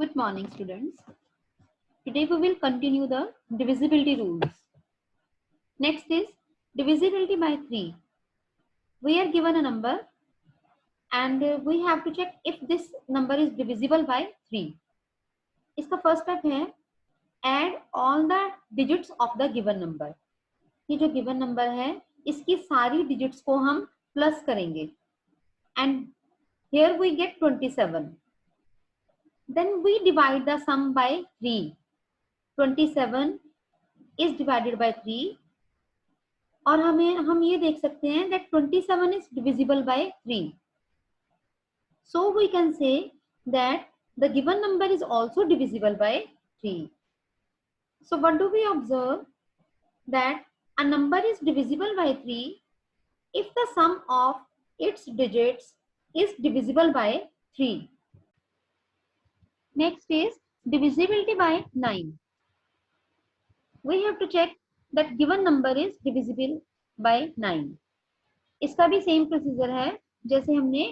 Good morning, students. Today we will continue the divisibility rules. Next is divisibility by 3. We are given a number and we have to check if this number is divisible by 3. इसका first step है add all the digits of the given number. ये जो given number है इसकी सारी digits को हम plus करेंगे and here we get 27. Then we divide the sum by 3. 27 is divided by 3 और हम ये देख सकते हैं that 27 is divisible by 3. So we can say that the given number is also divisible by 3. So what do we observe? That a number is divisible by 3 if the sum of its digits is divisible by 3. Next is divisibility by 9. We have to check that given number is divisible by 9. इसका भी same procedure है जैसे हमने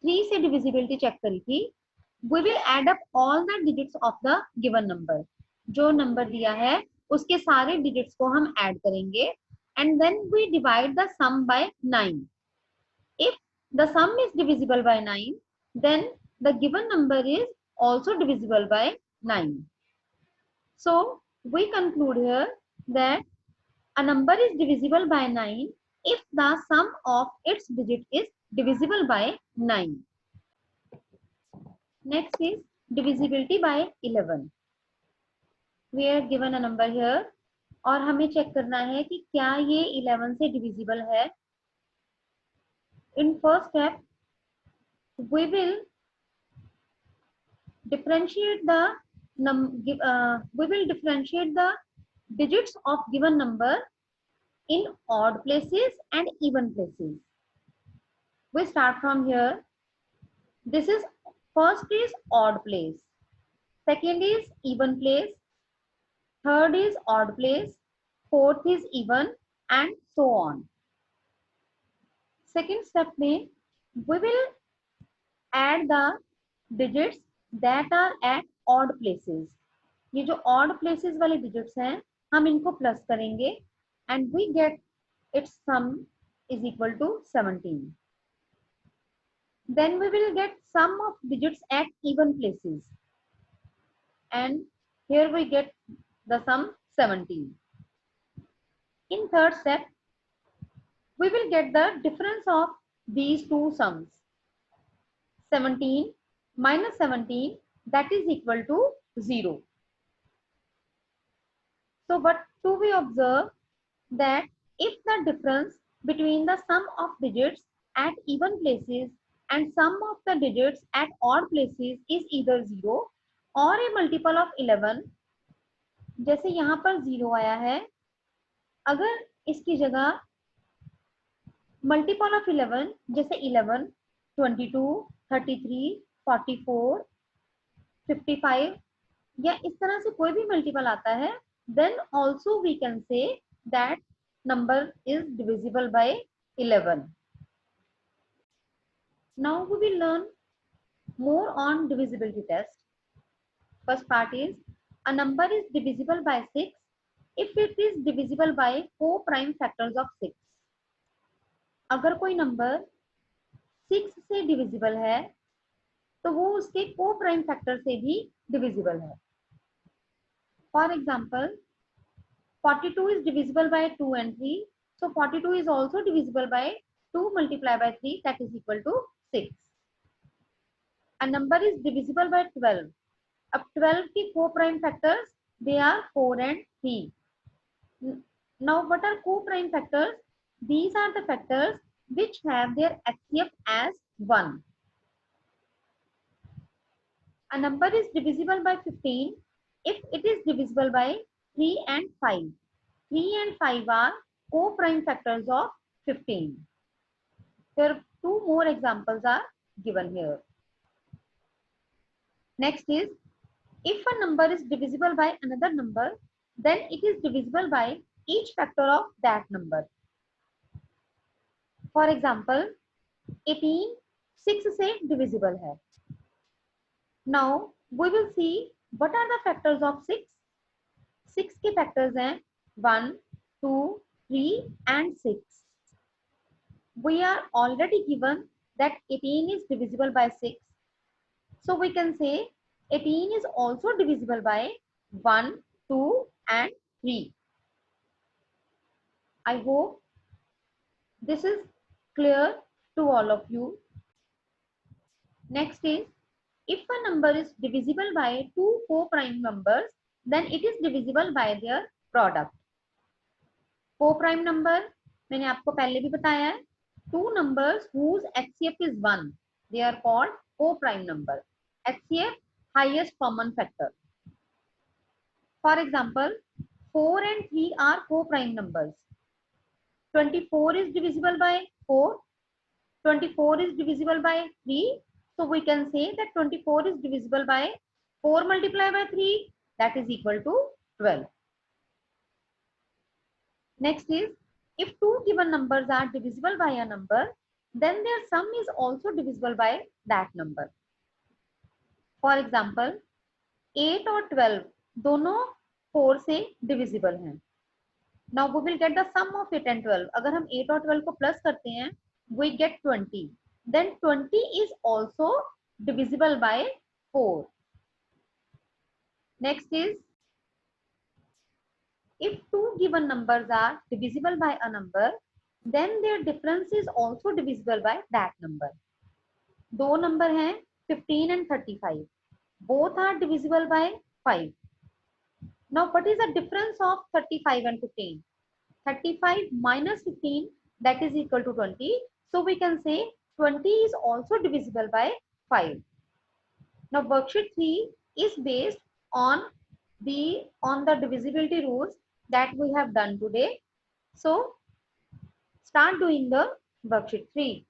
3 से divisibility check करी थी. We will add up all the digits of the given number. जो number दिया है उसके सारे डिजिट्स को हम ऐड करेंगे and then we divide the sum by 9. If the sum is divisible by 9, then the given number is also divisible by 9. So we conclude here that a number is divisible by 9 if the sum of its digit is divisible by 9. Next is divisibility by 11. We are given a number here और हमें check करना है कि क्या ये 11 से divisible है. In first step, we will differentiate the digits of given number in odd places and even places. We start from here. This is first is odd place, second is even place, third is odd place, fourth is even, and so on. Second step में we will add the digits that are at odd places. ये जो odd places वाले digits हैं हम इनको plus करेंगे and we get its sum is equal to 17. Then we will get sum of digits at even places and here we get the sum 17. In third step, we will get the difference of these two sums. 17 minus 17, that is equal to 0. So what do we observe? That if the difference between the sum of digits at even places and sum of the digits at odd places is either 0 or a multiple of 11, जैसे यहाँ पर 0 आया है, अगर इसकी जगह multiple of 11 जैसे 11, 22, 33, 44, 55 या इस तरह से कोई भी multiple आता है, then also we can say that number is divisible by 11. Now we will learn more on divisibility test. First part is a number is divisible by 6 if it is divisible by 4 prime factors of 6. अगर कोई number 6 से divisible है तो वो उसके co-prime factor से भी divisible है. For example, 42 is divisible by 2 and 3. So 42 is also divisible by 2 multiplied by 3, that is equal to 6. A number is divisible by 12. अब 12 की co-prime factors, they are 4 and 3. Now what are co-prime factors? These are the factors which have their HCF as 1. A number is divisible by 15 if it is divisible by 3 and 5. 3 and 5 are co-prime factors of 15. Here two more examples are given here. Next is, if a number is divisible by another number, then it is divisible by each factor of that number. For example, 18 6 से divisible है. Now We will see what are the factors of 6. 6 के factors हैं 1, 2, 3 and 6. We are already given that 18 is divisible by 6. So we can say 18 is also divisible by 1, 2 and 3. I hope this is clear to all of you. Next is, if a number is divisible by two co-prime numbers, then it is divisible by their product. Co-prime number मैंने आपको पहले भी बताया है. Two numbers whose HCF is 1, they are called co-prime number. HCF, highest common factor. For example, 4 and 3 are co-prime numbers. 24 is divisible by 4. 24 is divisible by 3. So we can say that 24 is divisible by 4 multiplied by 3, that is equal to 12. Next is, if two given numbers are divisible by a number, then their sum is also divisible by that number. For example, 8 और 12 दोनों 4 से divisible हैं. Now we will get the sum of 8 and 12. अगर हम 8 और 12 को plus करते हैं, we get 20. Then 20 is also divisible by 4. Next is, if two given numbers are divisible by a number, then their difference is also divisible by that number. दो number हैं 15 and 35. Both are divisible by 5. Now what is the difference of 35 and 15? 35 minus 15, that is equal to 20. So we can say 20 is also divisible by 5. Now worksheet 3 is based on the divisibility rules that we have done today. So start doing the worksheet 3.